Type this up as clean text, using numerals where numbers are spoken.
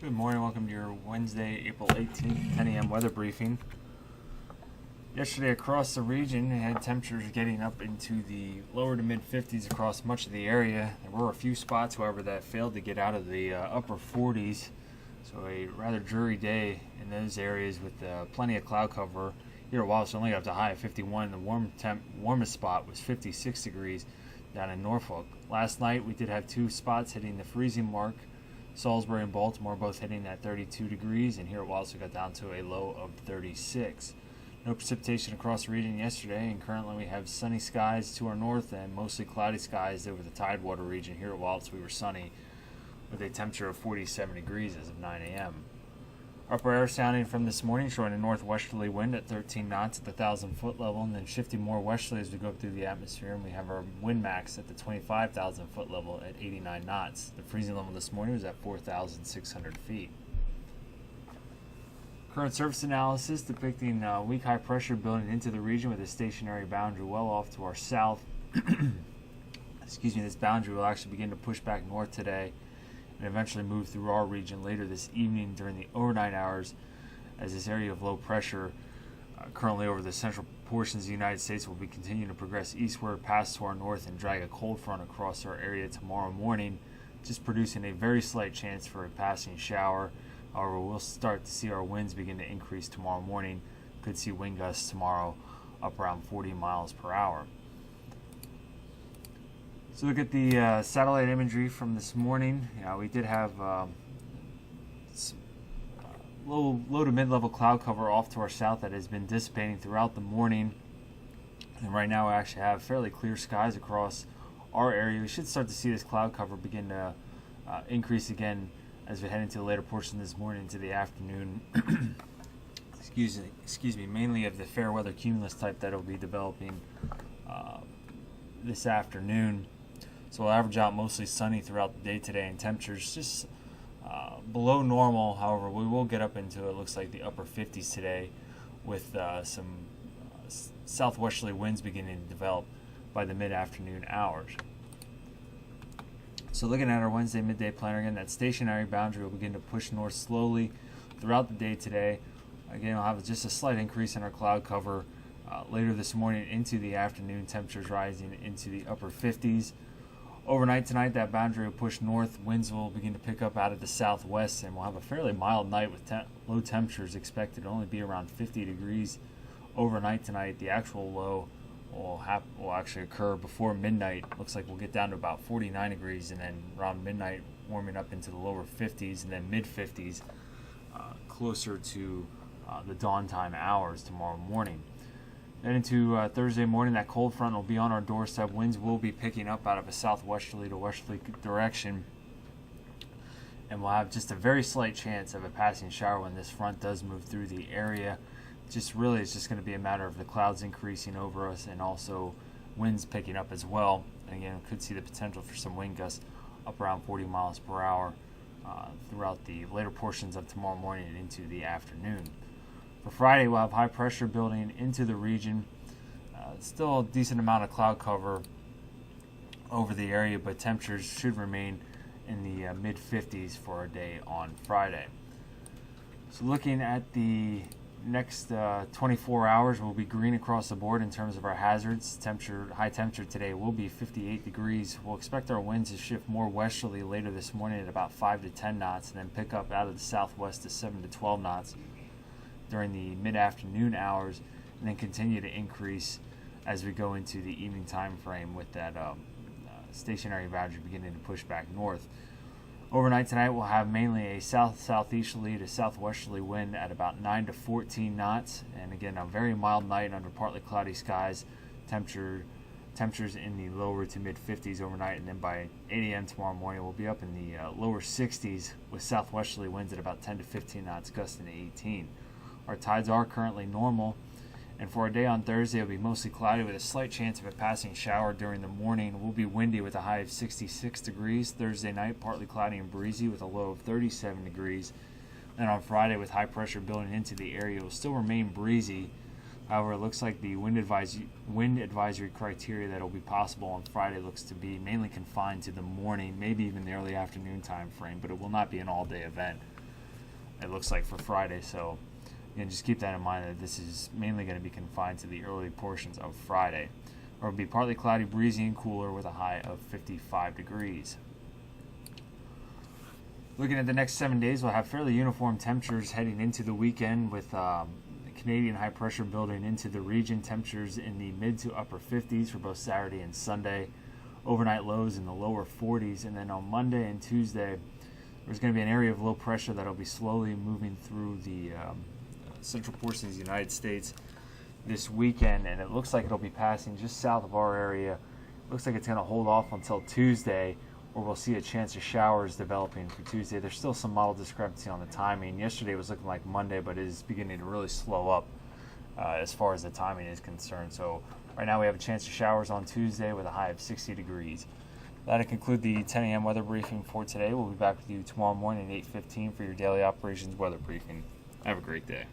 Good morning. Welcome to your Wednesday, April 18th, 10 a.m. weather briefing. Yesterday across the region, we had temperatures getting up into the lower to mid 50s across much of the area. There were a few spots, however, that failed to get out of the upper 40s. So a rather dreary day in those areas with plenty of cloud cover. Here at Wallops, only got up to a high of 51. The warmest spot was 56 degrees down in Norfolk. Last night, we did have two spots hitting the freezing mark. Salisbury and Baltimore both hitting at 32 degrees, and here at Wallops we got down to a low of 36. No precipitation across the region yesterday, and currently we have sunny skies to our north and mostly cloudy skies over the Tidewater region. Here at Wallops we were sunny with a temperature of 47 degrees as of 9 a.m. Upper air sounding from this morning showing a northwesterly wind at 13 knots at the 1,000-foot level, and then shifting more westerly as we go through the atmosphere, and we have our wind max at the 25,000-foot level at 89 knots. The freezing level this morning was at 4,600 feet. Current surface analysis depicting weak high pressure building into the region with a stationary boundary well off to our south. This boundary will actually begin to push back north today and eventually move through our region later this evening during the overnight hours, as this area of low pressure currently over the central portions of the United States will be continuing to progress eastward past to our north and drag a cold front across our area tomorrow morning, just producing a very slight chance for a passing shower. However, we'll start to see our winds begin to increase tomorrow morning. Could see wind gusts tomorrow up around 40 miles per hour. So look at the satellite imagery from this morning. We did have low to mid-level cloud cover off to our south that has been dissipating throughout the morning. And right now we actually have fairly clear skies across our area. We should start to see this cloud cover begin to increase again as we head into the later portion this morning into the afternoon. Excuse me, mainly of the fair weather cumulus type that will be developing this afternoon. So we'll average out mostly sunny throughout the day today, and temperatures just below normal. However, we will get up into, it looks like, the upper 50s today with some southwesterly winds beginning to develop by the mid-afternoon hours. So looking at our Wednesday midday planner again, that stationary boundary will begin to push north slowly throughout the day today. Again, we'll have just a slight increase in our cloud cover later this morning into the afternoon, temperatures rising into the upper 50s. Overnight tonight, that boundary will push north. Winds will begin to pick up out of the southwest, and we'll have a fairly mild night with low temperatures expected to only be around 50 degrees overnight tonight. The actual low will actually occur before midnight. Looks like we'll get down to about 49 degrees, and then around midnight warming up into the lower 50s and then mid 50s closer to the dawn time hours tomorrow morning. Then into Thursday morning, that cold front will be on our doorstep. Winds will be picking up out of a southwesterly to westerly direction, and we'll have just a very slight chance of a passing shower when this front does move through the area. It's just going to be a matter of the clouds increasing over us and also winds picking up as well. And again, we could see the potential for some wind gusts up around 40 miles per hour throughout the later portions of tomorrow morning and into the afternoon. For Friday, we'll have high pressure building into the region. Still a decent amount of cloud cover over the area, but temperatures should remain in the mid 50s for a day on Friday. So looking at the next 24 hours, we'll be green across the board in terms of our hazards. High temperature today will be 58 degrees. We'll expect our winds to shift more westerly later this morning at about 5 to 10 knots, and then pick up out of the southwest to 7 to 12 knots during the mid-afternoon hours, and then continue to increase as we go into the evening time frame with that stationary boundary beginning to push back north. Overnight tonight, we'll have mainly a south-southeasterly to southwesterly wind at about 9 to 14 knots, and again, a very mild night under partly cloudy skies. Temperatures in the lower to mid-50s overnight, and then by 8 a.m. tomorrow morning, we'll be up in the lower 60s with southwesterly winds at about 10 to 15 knots, gusting to 18. Our tides are currently normal, and for our day on Thursday, it'll be mostly cloudy with a slight chance of a passing shower during the morning. We'll be windy with a high of 66 degrees. Thursday night, partly cloudy and breezy with a low of 37 degrees. Then on Friday, with high pressure building into the area, it will still remain breezy. However, it looks like the wind advisory criteria that will be possible on Friday looks to be mainly confined to the morning, maybe even the early afternoon time frame, but it will not be an all-day event. it looks like for Friday. So again, just keep that in mind that this is mainly going to be confined to the early portions of Friday. Or it'll be partly cloudy, breezy, and cooler with a high of 55 degrees. Looking at the next 7 days, we'll have fairly uniform temperatures heading into the weekend with Canadian high pressure building into the region. Temperatures in the mid to upper 50s for both Saturday and Sunday. Overnight lows in the lower 40s. And then on Monday and Tuesday, there's going to be an area of low pressure that will be slowly moving through the central portions of the United States this weekend. And it looks like it'll be passing just south of our area. Looks like it's going to hold off until Tuesday, where we'll see a chance of showers developing for Tuesday. There's still some model discrepancy on the timing. Yesterday was looking like Monday, but it is beginning to really slow up as far as the timing is concerned. So right now we have a chance of showers on Tuesday with a high of 60 degrees. That'll conclude the 10 a.m. weather briefing for today. We'll be back with you tomorrow morning at 8:15 for your daily operations weather briefing. Have a great day.